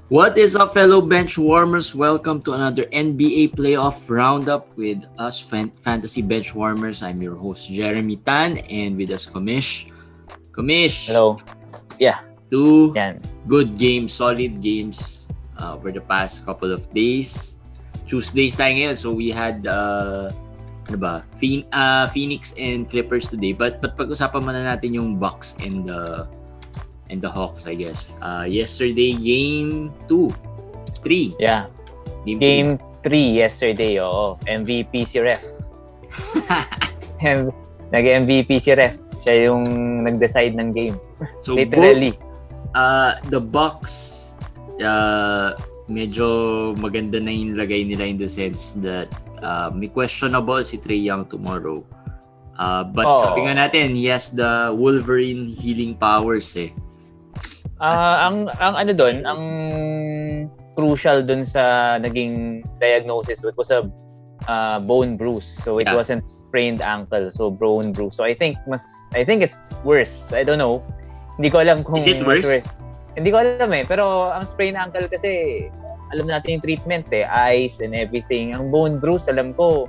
What is up, fellow bench warmers? Welcome to another NBA Playoff Roundup with us Fantasy Bench Warmers. I'm your host, Jeremy Tan, and with us, Komish. Komish. Hello. Yeah. Two good games, solid games over the past couple of days. Tuesdays tayo ngayon, so we had Phoenix and Clippers today. But pag-usapan muna natin yung Bucks and the Hawks, I guess. Yesterday, game 3. Yeah. Game 3 yesterday, oo. MVP si Ref. Nag-MVP si Ref. Siya yung nag-decide ng game. So, literally. The Bucks, medyo maganda na yung lagay nila in the sense that may questionable si Trae Young tomorrow. But sabi nga natin, he has the Wolverine healing powers eh. Ang ano doon, ang crucial doon sa naging diagnosis, it was a bone bruise. So it wasn't sprained ankle, so bone bruise. So I think it's worse. I don't know. Hindi ko alam kung is it worse? Hindi ko alam eh, pero ang sprained ankle kasi alam natin yung treatment eh, ice and everything. Ang bone bruise, alam ko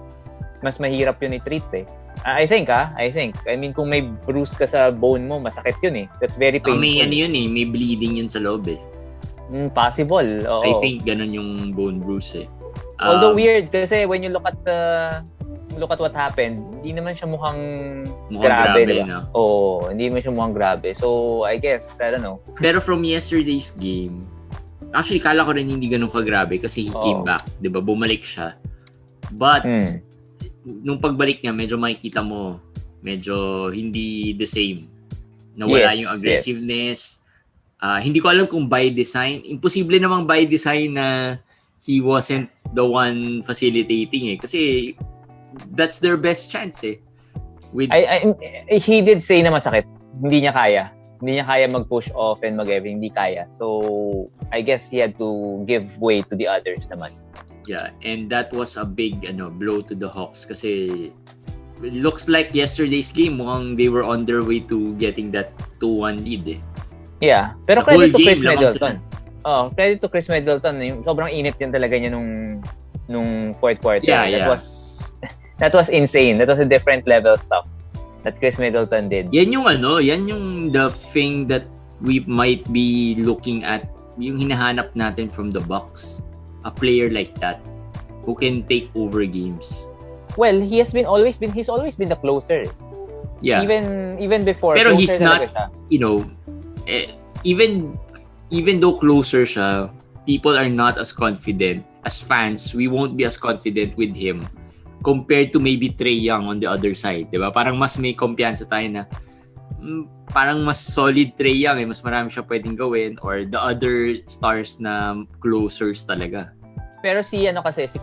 mas mahirap yun i-treat eh. I think. I mean, kung may bruise ka sa bone mo, masakit yun eh. That's very painful. May ano yun eh, may bleeding yun sa loob eh. Possible, oo. I think ganun yung bone bruise eh. Although weird, kasi when you look at what happened, hindi naman siya mukhang grabe diba? No? Oo, hindi naman siya mukhang grabe. So, I guess, I don't know. Pero from yesterday's game, actually, kala ko rin hindi ganun kagrabe kasi he came back. Diba? Bumalik siya. But, nung pagbalik niya, medyo makikita mo, medyo hindi the same. Nawala yung aggressiveness. Hindi ko alam kung by design. Imposible namang by design na he wasn't the one facilitating eh. Kasi that's their best chance eh. He did say na masakit. Hindi niya kaya. Hindi niya kaya mag-push off and mag-everything. Hindi kaya. So, I guess he had to give way to the others naman. Yeah, and that was a big blow to the Hawks kasi it looks like yesterday's game mukhang they were on their way to getting that 2-1 lead eh. Yeah, pero credit to Chris Middleton. Credit to Chris Middleton. Sobrang init yan talaga niya nung fourth quarter. Yeah. That was insane. That was a different level stuff that Chris Middleton did. Yan yung the thing that we might be looking at, yung hinahanap natin from the Bucks. A player like that who can take over games. Well, he's always been the closer. Yeah. Even before. Pero he's not, even though closer siya, people are not as confident. As fans, we won't be as confident with him compared to maybe Trae Young on the other side, 'di ba? Parang mas may kumpiyansa tayo na parang mas solid Trae Young mas marami siya pwedeng gawin, or the other stars na closers talaga. Pero si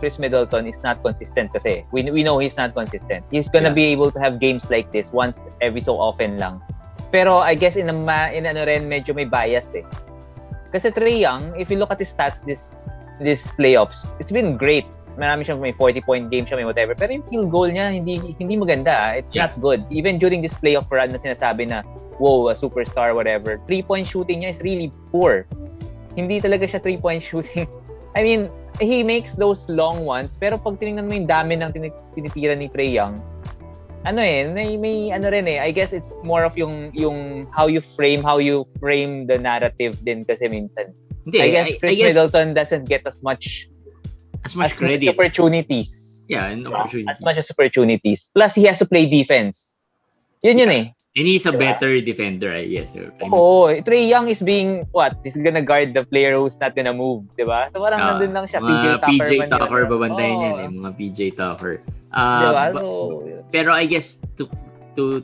Chris Middleton is not consistent kasi. We know he's not consistent. He's gonna be able to have games like this once every so often lang. Pero I guess in medyo may bias eh. Kasi Trae Young, if you look at his stats this playoffs, it's been great. Marami siyang may 40-point game siya, may whatever. Pero yung field goal niya, hindi maganda. It's not good. Even during this playoff run na sinasabi na, whoa, a superstar, whatever. 3-point shooting niya is really poor. Hindi talaga siya 3-point shooting. I mean, he makes those long ones, pero pag tinignan mo yung dami ng tinitira ni Trae Young, may I guess it's more of yung how you frame the narrative din kasi minsan. I guess Chris Middleton doesn't get as much credit. Opportunities. Yeah, and opportunities. As much as opportunities. Plus, he has to play defense. Yun eh. And he's a better defender, I guess. Trae Young is being, he's gonna guard the player who's not gonna move, diba? So parang nandun lang siya. PJ Tucker babantayan yan eh. Mga PJ Tucker. Diba? Pero I guess to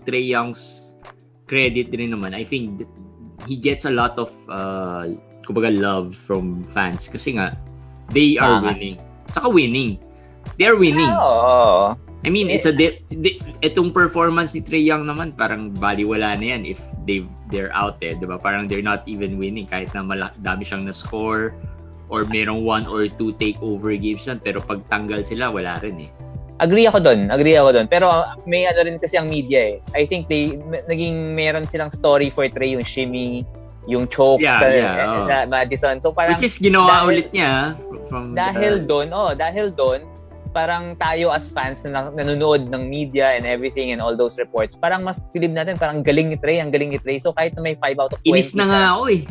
Trae Young's credit din naman, I think he gets a lot of love from fans kasi nga they are winning. Saka winning. They're winning. I mean, it's itong performance ni Trae Young naman, parang baliwala na yan if they're out there, diba? Parang they're not even winning kahit na dami siyang na-score or merong 1 or 2 takeover games yan, pero pag tanggal sila, wala rin eh. Agree ako doon. Pero may ano rin kasi ang media eh. I think meron silang story for Trae, yung shimmy, yung choke sa Madison. So parang which is ginawa ulit niya dahil doon, parang tayo as fans na nanonood ng media and everything and all those reports, parang mas believe natin, parang galing ni Trae. So kahit na may 5 out of 20. Inis na nga ako eh.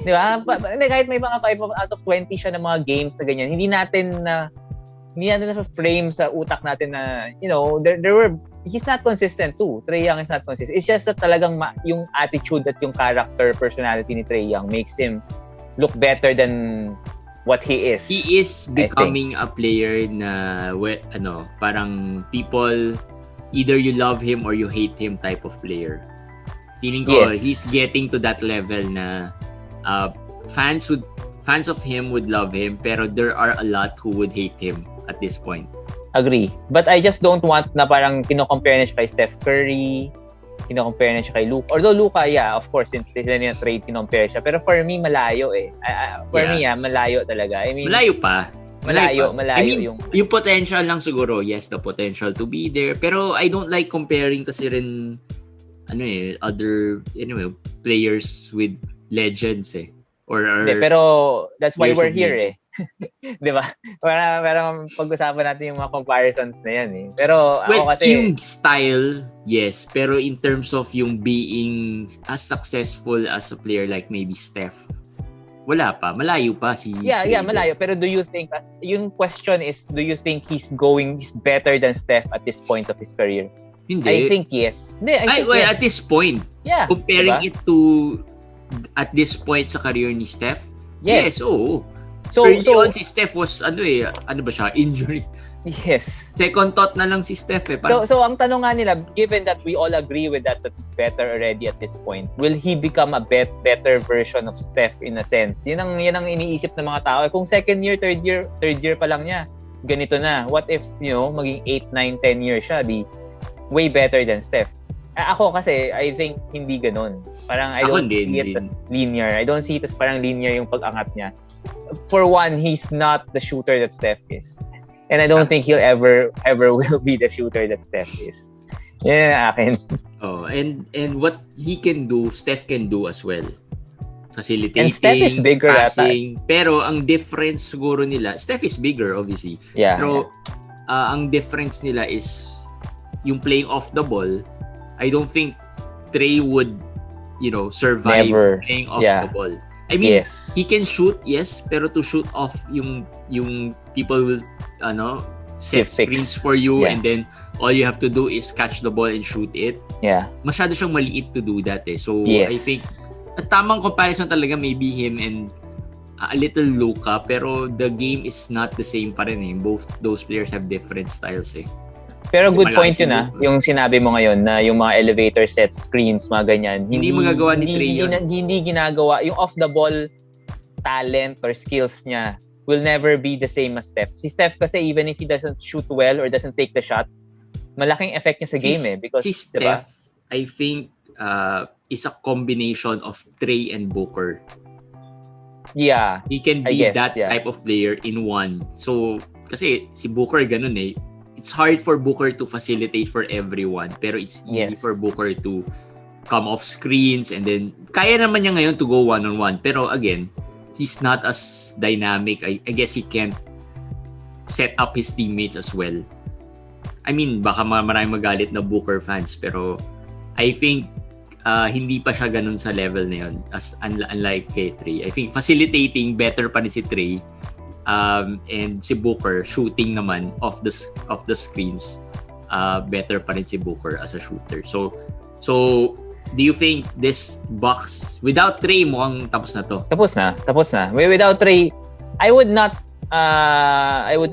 Di ba? Kahit may mga 5 out of 20 siya ng mga games na ganyan, hindi natin na frame sa utak natin na, he's not consistent too. Trae Young is not consistent. It's just that talagang yung attitude at yung character, personality ni Trae Young makes him look better than what he is. He is becoming a player na parang people either you love him or you hate him type of player. Feeling ko he's getting to that level na fans of him would love him, pero there are a lot who would hate him at this point. Agree. But I just don't want na parang kino-compare niya kay Steph Curry, kino-compare niya kay Luka. Although Luka, of course, since sila niya trade, kino-compare siya. Pero for me, malayo eh. Malayo talaga. I mean, malayo pa. Malayo I mean, yung potential lang siguro, yes, the potential to be there. Pero I don't like comparing kasi rin other players with legends eh. Pero that's why we're here eh. 'Di ba? Para pag-usapan natin yung mga comparisons na yan eh. Pero ako kasi yung style, yes, pero in terms of yung being as successful as a player like maybe Steph, wala pa, malayo pa si malayo. Pero do you think yung question is, do you think he's better than Steph at this point of his career? Hindi. I think yes. Yes. At this point, comparing it to at this point sa career ni Steph, yes, oo. So on si Steph was injury. Yes. Second thought na lang si Steph eh. So ang tanong nga nila, given that we all agree with that he's better already at this point, will he become a better version of Steph in a sense? Yan ang iniisip ng mga tao. Kung second year, third year pa lang niya, ganito na. What if, maging 8, 9, 10 years siya, di way better than Steph? Ako kasi, I think hindi ganun. Parang I don't see it as linear. I don't see it as parang linear yung pag-angat niya. For one, he's not the shooter that Steph is. And I don't think he'll ever will be the shooter that Steph is. Yan ang akin. Oh, and what he can do, Steph can do as well. Facilitating, and Steph is bigger passing. Pero ang difference siguro nila, Steph is bigger obviously. Yeah. Pero ang difference nila is yung playing off the ball. I don't think Trae would, survive playing off the ball. I mean, he can shoot, yes, pero to shoot off yung people will set screens for you and then all you have to do is catch the ball and shoot it. Yeah. Masyado siyang maliit to do that eh. So I think at tamang comparison talaga maybe him and a little Luka, pero the game is not the same pa rin eh. Both those players have different styles eh. Pero good point yun yung sinabi mo ngayon na yung mga elevator set screens, mga ganyan. Hindi magagawa ni Trae yun. Hindi ginagawa. Yung off-the-ball talent or skills niya will never be the same as Steph. Si Steph kasi even if he doesn't shoot well or doesn't take the shot, malaking effect niya sa game eh. Because, si Steph, I think, is a combination of Trae and Booker. Yeah. He can be that type of player in one. So, kasi si Booker ganun eh. It's hard for Booker to facilitate for everyone, pero it's easy for Booker to come off screens and then kaya naman niya ngayon to go one-on-one. Pero again, he's not as dynamic. I guess he can't set up his teammates as well. I mean, baka maraming magalit na Booker fans, pero I think hindi pa siya ganun sa level na yun as unlike kay Trae. I think facilitating better pa ni si Trae. And si Booker shooting naman off the screens, better pa rin si Booker as a shooter. So do you think this Bucks without Trae mukhang tapos na to? Tapos na. Without Trae, I would not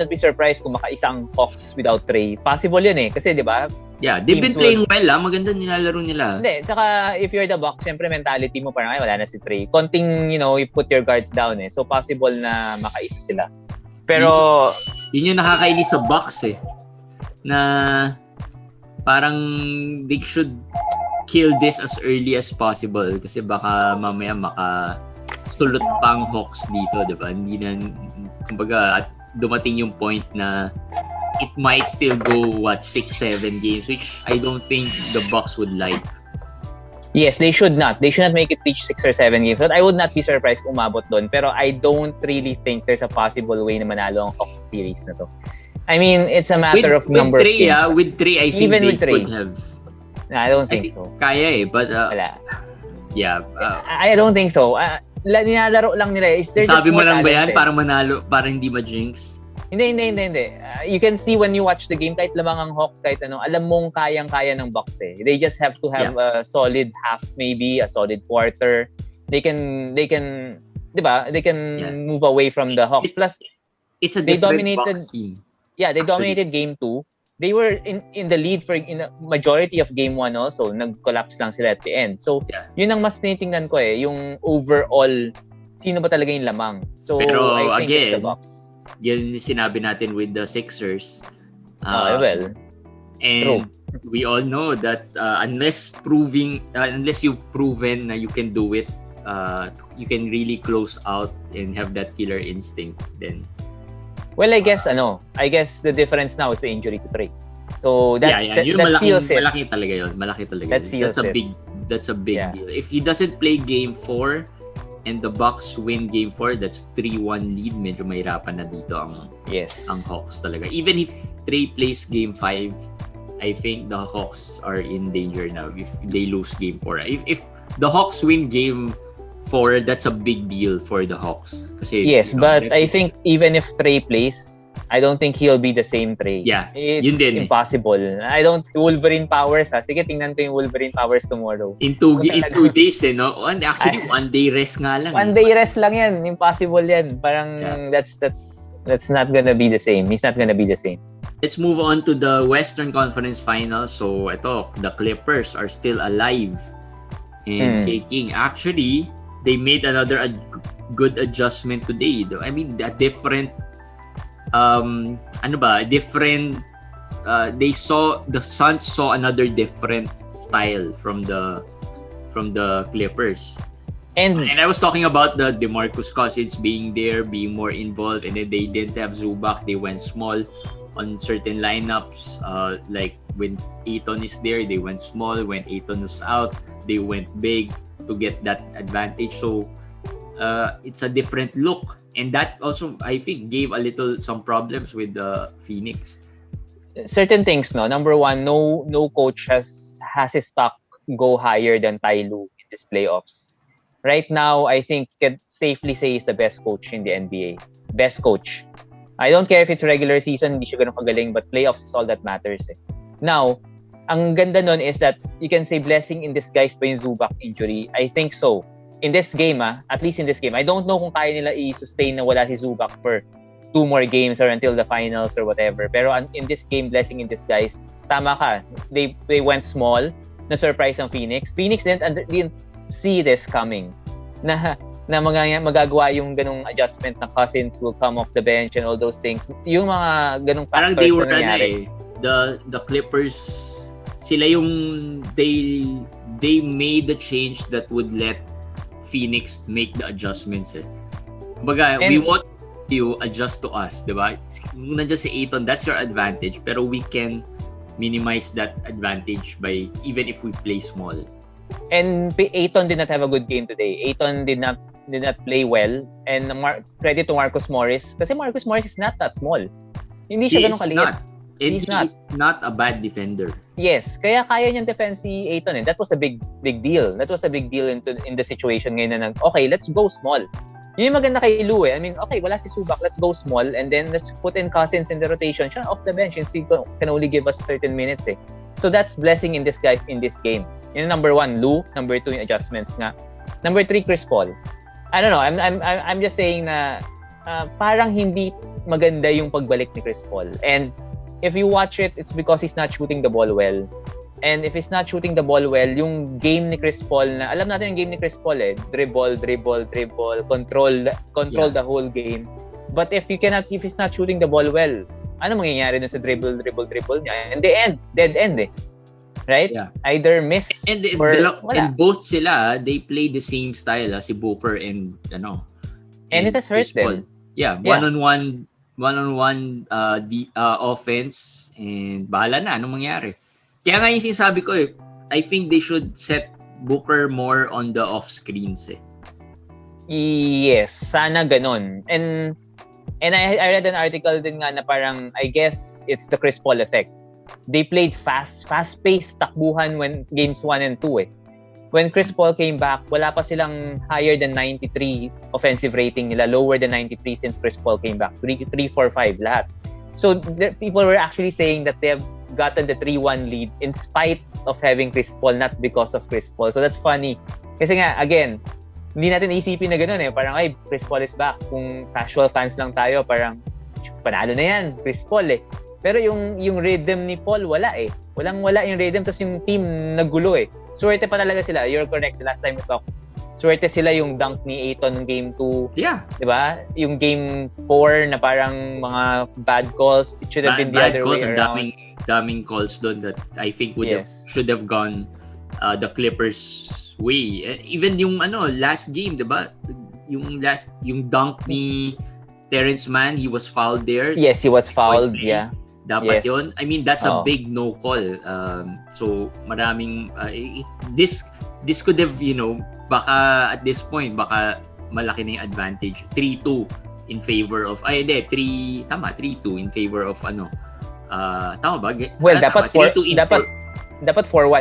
be surprised kung maka-isang Hawks without Trae. Possible yun eh. Kasi di ba? Yeah, they've been playing well maganda nilalaro nila. Hindi, saka if you're the Bucks, syempre mentality mo parang wala na si Trae. Konting, you put your guards down eh. So possible na makaisa sila. Pero yun yung nakakainis sa Bucks eh. Na parang they should kill this as early as possible kasi baka mamaya sulot pa ang Hawks dito, di ba? Hindi na, kumbaga, at dumating yung point na it might still go 6-7 games, which I don't think the Bucks would like. Yes, they should not. They should not make it reach 6 or 7 games. But I would not be surprised kung umabot doon. Pero I don't really think there's a possible way na manalo ang Hawks series na to. I mean, it's a matter of number of games. With Trae, I think Even they with Trae. could have. No, I don't think so. Kaya but wala. Yeah. I don't think so. Nilalaro lang nila. Sabi mo lang ba yan para manalo, para hindi ma-jinx? Hindi. You can see when you watch the game, kahit lamang ang Hawks, kahit ano, alam mong kayang-kaya ng Bucks eh. They just have to have a solid half, maybe a solid quarter. They can, diba? They can move away from the Hawks. Plus, it's a different Bucks team. Yeah, they dominated game 2. They were in the lead for in a majority of game 1 also. Nag-collapse lang sila at the end. So, yun ang mas tinitingnan ko eh, yung overall, sino ba talaga yung lamang. So, pero I think again, it's the Bucks. Yan sinabi natin with the Sixers. And true. We all know that unless you've proven that you can do it, you can really close out and have that killer instinct. Then, well, I guess the difference now is the injury to Trae. So that seals it. Malaki talaga yun. That's a big deal. If he doesn't play game 4 and the Bucks win game 4, that's 3-1 lead. Medyo mahirapan na dito ang Hawks talaga. Even if Trae plays game 5, I think the Hawks are in danger now if they lose game 4. If the Hawks win game 4, that's a big deal for the Hawks. Kasi, but I think even if Trae plays, I don't think he'll be the same Trae. Yeah, it's yun din impossible. Wolverine powers Sige, tingnan ko yung Wolverine powers tomorrow. In 2 days, no? Actually, 1 day rest nga lang. 1 day rest lang yan. Impossible yan. Parang that's not gonna be the same. He's not gonna be the same. Let's move on to the Western Conference Finals. So, the Clippers are still alive and taking. Actually, they made another good adjustment today. I mean, a different the Suns saw another different style from the Clippers. And I was talking about the DeMarcus Cousins being there, being more involved, and then they didn't have Zubac. They went small on certain lineups. Like when Ayton is there, they went small. When Ayton was out, they went big to get that advantage. So it's a different look. And that also, I think, gave some problems with the Phoenix. Certain things, no. Number one, no coach has his stock go higher than Ty Lue in these playoffs. Right now, I think can safely say he's the best coach in the NBA. Best coach. I don't care if it's regular season, hindi siya ganun kagaling, but playoffs is all that matters. Now, ang ganda nun is that you can say blessing in disguise ba yung Zubac injury? I think so. In this game, at least in this game, I don't know kung kaya nila i-sustain na wala si Zubac for 2 more games or until the finals or whatever. Pero in this game, blessing in disguise, tama ka. They went small, na-surprise ang Phoenix. Phoenix didn't see this coming. Na magagawa yung ganung adjustment na Cousins will come off the bench and all those things. Yung mga ganung factors na nangyari. The Clippers, sila yung they made the change that would let Phoenix make the adjustments. Baga, we want you adjust to us, di ba? Kung nandiyan si Ayton, that's your advantage. Pero we can minimize that advantage by even if we play small. And Ayton did not have a good game today. Ayton did not play well. And credit to Marcus Morris. Kasi Marcus Morris is not that small. Hindi siya ganun kaliit. He's not a bad defender. Yes, kaya niyang defend si Ayton. That was a big deal. That was a big deal in the situation ngayon na okay, let's go small. Yun yung maganda kay Lue. I mean, okay, wala si Zubac, let's go small and then let's put in Cousins in the rotation. Siya off the bench and he can only give us certain minutes. So that's blessing in disguise in this game. Yun number 1, Lue. Number 2, yung adjustments nga. Number 3, Chris Paul. I don't know. I'm just saying na parang hindi maganda yung pagbalik ni Chris Paul. And if you watch it, it's because he's not shooting the ball well. And if he's not shooting the ball well, yung game ni Chris Paul na, alam natin yung game ni Chris Paul dribble, control the whole game. But if he's not shooting the ball well, ano mangyayari dun sa dribble niya? And dead end. Right? Yeah. Either miss or wala. And both sila, they play the same style, si Booker and And it has hurt them. Yeah, one-on-one one-on-one offense and bahala na anong mangyari. Kaya nga yung sinasabi ko I think they should set Booker more on the off screens Yes, sana ganon. And I read an article din nga na parang I guess it's the Chris Paul effect. They played fast-paced takbuhan when games 1 and 2 When Chris Paul came back, wala pa silang higher than 93 offensive rating nila, lower than 93 since Chris Paul came back. 3, 4, 5 lahat. So people were actually saying that they have gotten the 3-1 lead in spite of having Chris Paul, not because of Chris Paul. So that's funny. Kasi nga, again, hindi natin isipin na gano'n Parang, ay, Chris Paul is back. Kung casual fans lang tayo, parang, panalo na yan, Chris Paul Pero yung rhythm ni Paul, wala Walang-wala yung rhythm, tapos yung team nagulo Swerte pa talaga sila. You're correct. The last time we talked, swerte sila yung dunk ni Ayton ng Game 2. Yeah. Diba? Yung Game 4 na parang mga bad calls. It should have been the other way around. Daming calls doon that I think should have gone the Clippers way. Even yung last game, diba? Yung dunk ni Terrence Mann, he was fouled there. Yes, he was fouled. Yeah. Dapat yun. I mean, that's a big no call. So, maraming this could have, baka at this point, baka malaki na yung advantage. 3-2 in favor of 3-2 in favor of tama ba? Well, dapat 4-1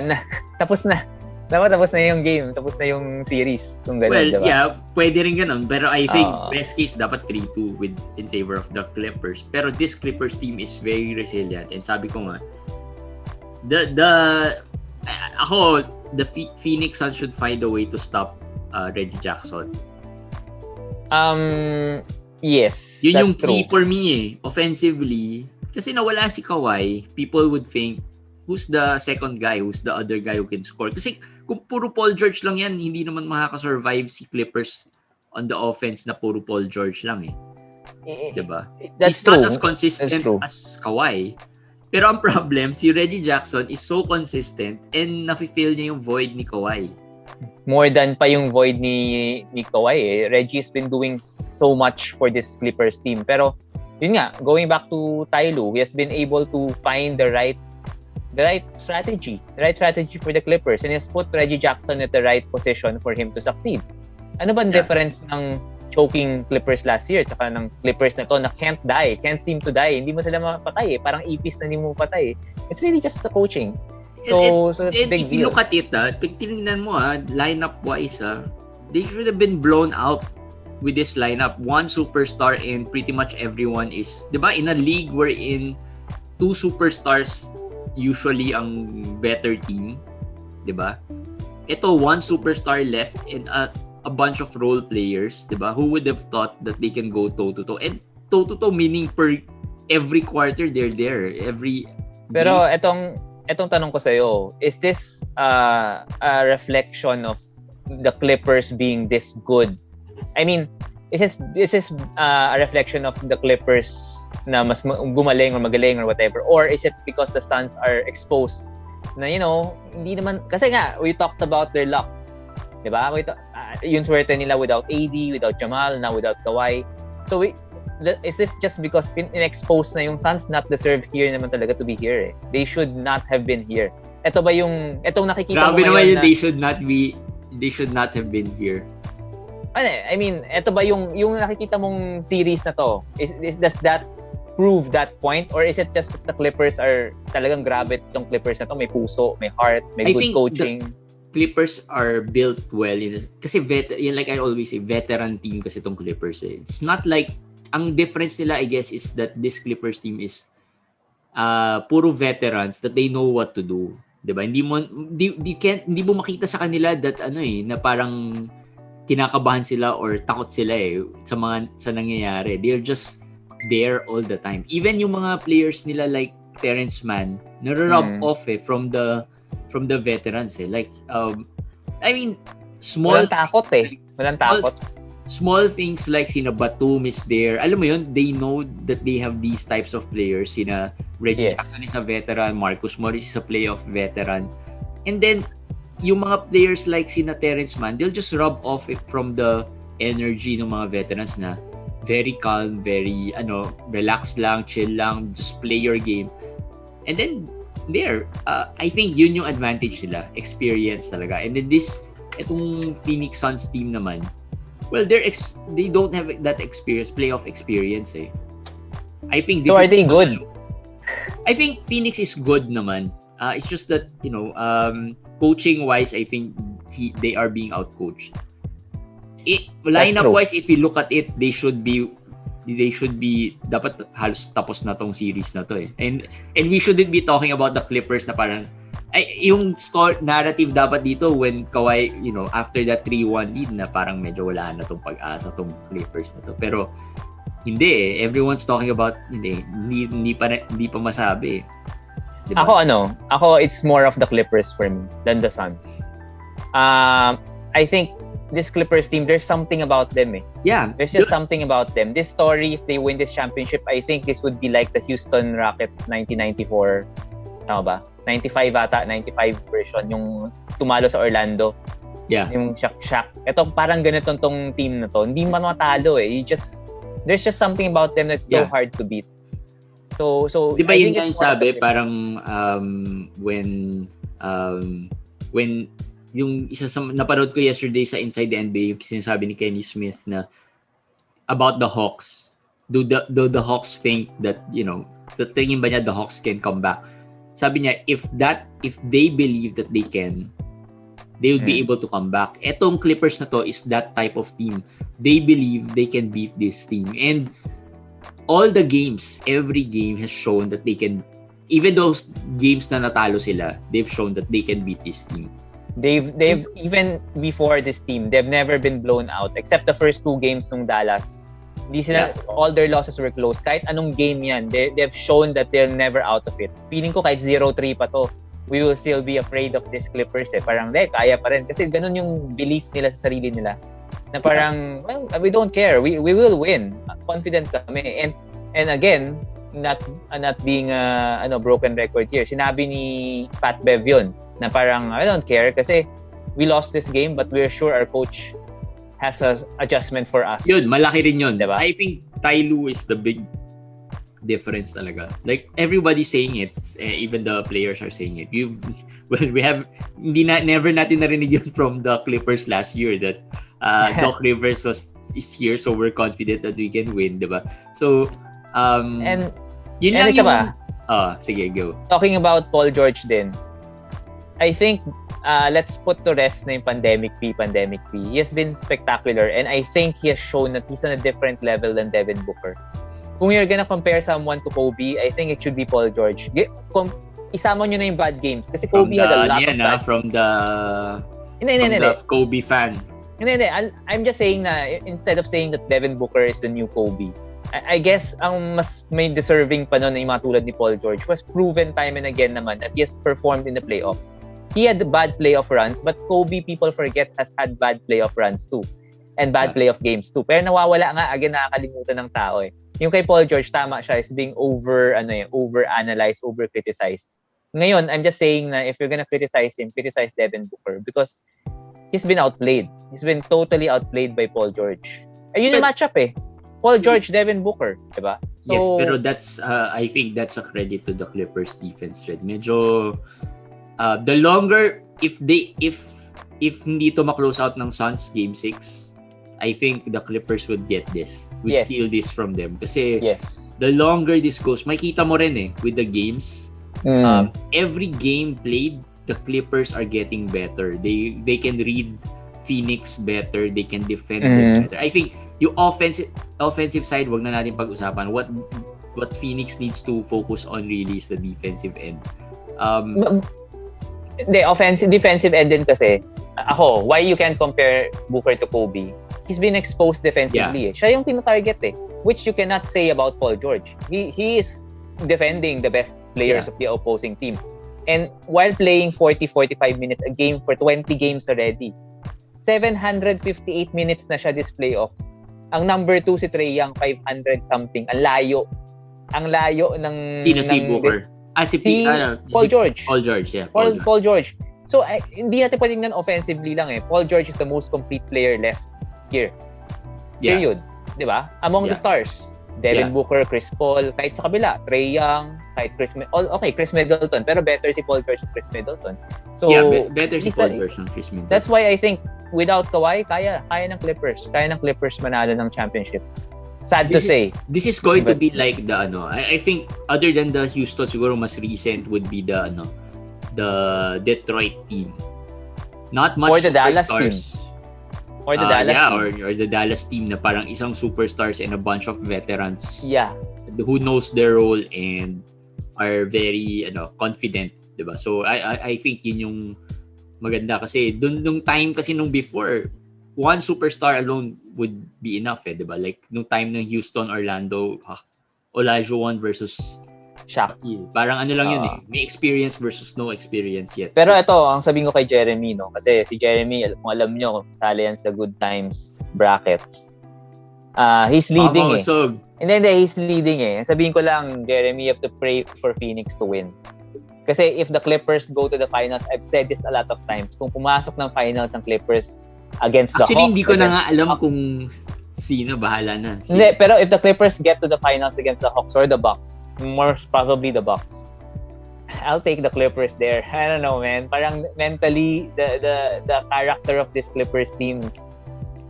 na. Tapos na. Dapat tapos na yung game, tapos na yung series. Kung ganun, well, diba? Yeah, pwede rin ganun. Pero I think best case dapat 3-2 in favor of the Clippers. Pero this Clippers team is very resilient. And sabi ko nga, the Phoenix Suns should find a way to stop Reggie Jackson. Yes, yun that's yung key true. for me offensively. Kasi nawala si Kawhi, people would think, who's the second guy? Who's the other guy who can score? Kasi kung puro Paul George lang yan, hindi naman makakasurvive si Clippers on the offense na puro Paul George lang Diba? That's He's true. not as consistent as Kawhi. Pero ang problem, si Reggie Jackson is so consistent and nafe-fill niya yung void ni Kawhi. More than pa yung void ni Kawhi Reggie has been doing so much for this Clippers team. Pero yun nga, going back to Ty Lue, he has been able to find the right strategy for the Clippers, and has put Reggie Jackson at the right position for him to succeed. Ano ba ang difference ng choking Clippers last year tsaka ng Clippers na to na can't seem to die? Hindi mo sila mapatay parang ipis na hindi mo patay. It's really just the coaching. So that's a big if you deal. look at it, pag tinignan mo lineup-wise, they should have been blown out with this lineup. One superstar and pretty much everyone is, diba, in a league wherein two superstars usually ang better team, diba? Ito, one superstar left and a bunch of role players, diba? Who would have thought that they can go toe-to-toe? And toe-to-toe meaning per every quarter they're there. Every Pero etong tanong ko sa'yo, is this a reflection of the Clippers being this good? I mean, is this a reflection of the Clippers na mas gumaling or magaling or whatever, or is it because the Suns are exposed na hindi naman, kasi nga we talked about their luck, diba? Yung swerte nila without AD, without Jamal, now without Kawhi. So is this just because in-expose na yung Suns not deserve here naman talaga to be here They should not have been here. Ito ba etong nakikita mo ngayon na they should not have been here. I mean, ito ba yung nakikita mong series na to? Does that prove that point, or is it just that the Clippers are talagang grabe itong Clippers na to, may puso, may heart, may good coaching? Clippers are built well kasi like I always say, veteran team kasi itong Clippers It's not like, ang difference nila I guess is that this Clippers team is puro veterans that they know what to do, 'di ba? Hindi mo makita sa kanila that na parang kinakabahan sila or takot sila sa nangyayari. They're just there all the time. Even yung mga players nila like Terrence Mann, nare-rub off from the veterans like I mean, walang takot takot. Small things like sina Batum is there. Alam mo yun, they know that they have these types of players. Sina Reggie Jackson is a veteran, Marcus Morris is a playoff veteran. And then yung mga players like sina Terrence Mann, they'll just rub off it from the energy ng mga veterans na very calm, very relax lang, chill lang, just play your game. And then I think yun yung advantage nila, experience talaga. And then itong Phoenix Suns team naman, well, they don't have that experience, playoff experience eh. I think so are they good? I think Phoenix is good naman. It's just that, coaching wise, I think they are being outcoached. Lineup wise, if you look at it, they should be dapat halos tapos na tong series na to eh. And we shouldn't be talking about the Clippers na parang yung narrative dapat dito when Kawhi, after that 3-1 lead na parang medyo wala na tong pag-asa tong Clippers na to. Pero hindi eh. Everyone's talking about hindi pa masabi eh. Diba? Ako it's more of the Clippers for me than the Suns. I think this Clippers team, there's something about them eh. Yeah. There's just something about them. This story, if they win this championship, I think this would be like the Houston Rockets 1994. Tama ba? 95 ata, 95 version, yung tumalo sa Orlando. Yeah. Yung Shaq. Ito parang ganito tong team na to. Hindi man matalo eh. There's just something about them that's so hard to beat. So diba yun nga yung sabi, parang when yung isa sa napanood ko yesterday sa Inside the NBA, yung sinasabi ni Kenny Smith na about the Hawks. Do the Hawks think that, sa tingin ba niya the Hawks can come back? Sabi niya, if they believe that they can, they will be able to come back. Etong Clippers na to is that type of team. They believe they can beat this team. And all the games, every game has shown that they can, even those games na natalo sila, they've shown that they can beat this team. They've even before this team, they've never been blown out except the first 2 games nung Dallas. All their losses were close. Kahit anong game yan, they've shown that they're never out of it. Feeling ko kahit 0-3 pa to, we will still be afraid of this Clippers eh. Parang, kaya pa rin. Kasi ganun yung belief nila sa sarili nila. Na parang, well, we don't care. We will win. Confident kami. And again, not being a broken record here. Sinabi ni Pat Bev yun, na parang, I don't care kasi we lost this game but we're sure our coach has a adjustment for us. Yun, malaki rin yun. Diba? I think Ty Lue is the big difference talaga. Like, everybody's saying it. Even the players are saying it. Never natin narinig yun from the Clippers last year that Doc Rivers is here, so we're confident that we can win, diba? So, and yun lang yung... sige, go. Talking about Paul George din, I think let's put to rest na yung pandemic P. He has been spectacular and I think he has shown that he's on a different level than Devin Booker. Kung you're gonna compare someone to Kobe, I think it should be Paul George. Isama nyo na yung bad games kasi Kobe had a lot of bad from the Kobe fan. Hindi. I'm just saying na instead of saying that Devin Booker is the new Kobe, I guess ang mas may deserving pa nun na yung mga tulad ni Paul George was proven time and again naman that he has performed in the playoffs. He had bad playoff runs, but Kobe, people forget, has had bad playoff runs too. And bad playoff games too. Pero nawawala nga, again, nakakalimutan ng tao eh. Yung kay Paul George, tama siya, is being over-analyzed, over-criticized. Ngayon, I'm just saying na if you're gonna criticize him, criticize Devin Booker because he's been outplayed. He's been totally outplayed by Paul George. Ayun yung matchup eh. Paul George, Devin Booker, diba? So, yes, pero that's, I think that's a credit to the Clippers defense, Red. Medyo, the longer, if hindi to ma-close out ng Suns game 6, I think the Clippers would get this. Would steal this from them. Kasi the longer this goes, makita mo rin eh, with the games, every game played, the Clippers are getting better. They can read Phoenix better. They can defend them better. I think yung offensive side, wag na natin pag-usapan. What Phoenix needs to focus on really is the defensive end. Defensive end din kasi. Why you can't compare Booker to Kobe? He's been exposed defensively. Eh. Siya yung pinatarget eh. Which you cannot say about Paul George. He is defending the best players of the opposing team. And while playing 40-45 minutes a game for 20 games already, 758 minutes na siya this playoffs. Ang number 2 si Trae Young, 500 something. Ang layo ng... Sino si Booker? Paul George. Paul George, yeah. Paul George. So, hindi natin patingnan offensively lang eh. Paul George is the most complete player left here. Period. di ba? Among the stars. Devin Booker, Chris Paul, kahit sa kabila, Trae Young, kahit Chris Middleton, pero better si Paul George and Chris Middleton. So, better si Paul George and Chris Middleton. That's why I think without Kawhi, kaya ng Clippers. Kaya ng Clippers manalo ng championship. Sad to say. This is going to be like the I think other than the Houston, siguro mas recent would be the Detroit team. Not much or the Dallas team. Or the Dallas team. Or the Dallas team na parang isang superstars and a bunch of veterans. Yeah. Who knows their role and are very confident, 'di ba? So I think yun yung maganda kasi nung time kasi nung before, one superstar alone would be enough, 'di ba? Like nung time ng Houston, Orlando, Olajuwon versus Shaquille. Parang lang yun may experience versus no experience yet. Pero ito, ang sabihin ko kay Jeremy, no? Kasi si Jeremy, kung alam nyo, sali yan sa Good Times brackets. He's leading Hindi, he's leading Sabihin ko lang, Jeremy, you have to pray for Phoenix to win. Kasi if the Clippers go to the finals, I've said this a lot of times, kung pumasok ng finals ang Clippers against the Hawks. Actually, hindi ko na nga alam kung sino, bahala na. Hindi, pero if the Clippers get to the finals against the Hawks or the Bucks, more probably the Bucks, I'll take the Clippers there. I don't know, man. Parang mentally, the character of this Clippers team,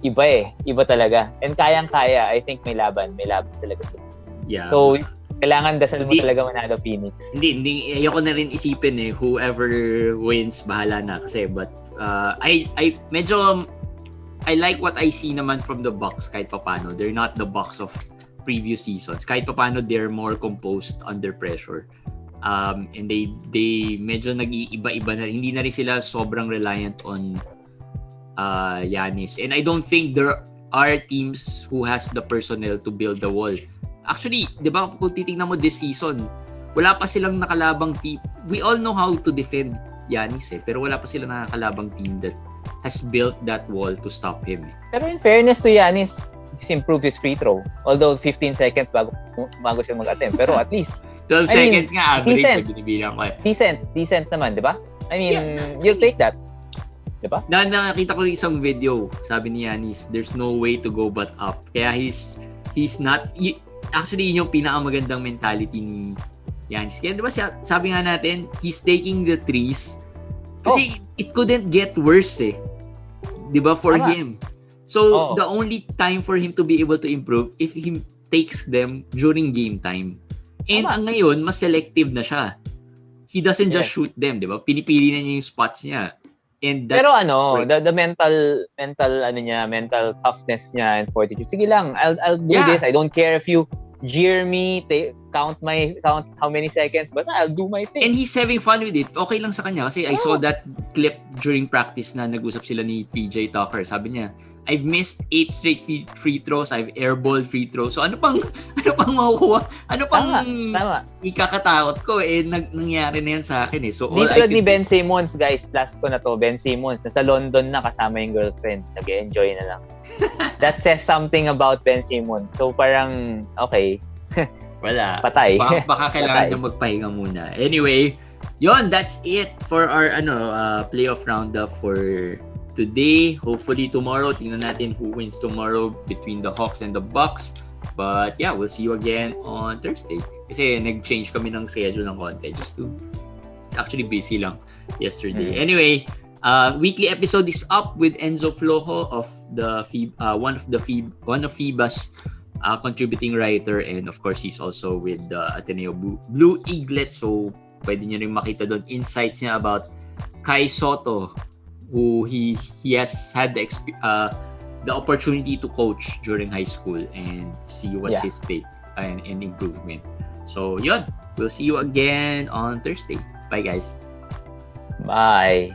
iba talaga. And kayang-kaya, I think may laban talaga. Yeah. So, kailangan dasal mo talaga manalo Phoenix. Hindi, ayoko na rin isipin whoever wins, bahala na kasi. But, I like what I see naman from the Bucks kahit paano. They're not the Bucks of previous seasons. Kahit paano, they're more composed under pressure. And they medyo nag-iiba-iba na. Hindi na rin sila sobrang reliant on Giannis. And I don't think there are teams who has the personnel to build the wall. Actually, di ba, kung titignan mo this season, wala pa silang nakalabang team. We all know how to defend Giannis pero wala pa silang nakakalabang team that has built that wall to stop him. Pero in fairness to Giannis, he's improved his free throw. Although 15 seconds bago siya mag-attempt. Pero at least 12 seconds nga average pag binibilang ko. Decent naman, di ba? I mean, you'll take that. Di ba? Nakita ko isang video, sabi ni Giannis, there's no way to go but up. Kaya he's not, actually yun yung pinakamagandang mentality ni Giannis. Kaya di ba sabi nga natin, he's taking the threes kasi it couldn't get worse di ba, for him. So, the only time for him to be able to improve if he takes them during game time. And ang ngayon, mas selective na siya. He doesn't just shoot them, di ba? Pinipili na niya yung spots niya. And that's the mental toughness niya and fortitude. Sige lang, I'll do this. I don't care if you jeer me, count how many seconds, basta I'll do my thing. And he's having fun with it. Okay lang sa kanya kasi I saw that clip during practice na nag-usap sila ni PJ Tucker. Sabi niya, I've missed 8 straight free throws. I've airballed free throws. So ano pang makukuha? Ano pang tama. Ikakatakot ko nangyari na yan sa akin So all I ni Ben Simmons, guys, last ko na to, Ben Simmons, nasa London na kasama yung girlfriend. Nag-enjoy na lang. That says something about Ben Simmons. So parang, okay. Wala. Patay. Baka kailangan niya magpahinga muna. Anyway, yon, that's it for our playoff roundup for today. Hopefully tomorrow, tingnan natin who wins tomorrow between the Hawks and the Bucks. But yeah, we'll see you again on Thursday. Kasi nag-change kami ng schedule ng konti. Just to actually busy lang yesterday. Anyway, weekly episode is up with Enzo Flojo of the one of FIBA's contributing writer, and of course he's also with the Ateneo Blue Eaglets. So pwede niyo rin makita doon insights niya about Kai Soto, who he has had the opportunity to coach during high school and see what's his take and improvement. So yun, we'll see you again on Thursday. Bye guys. Bye.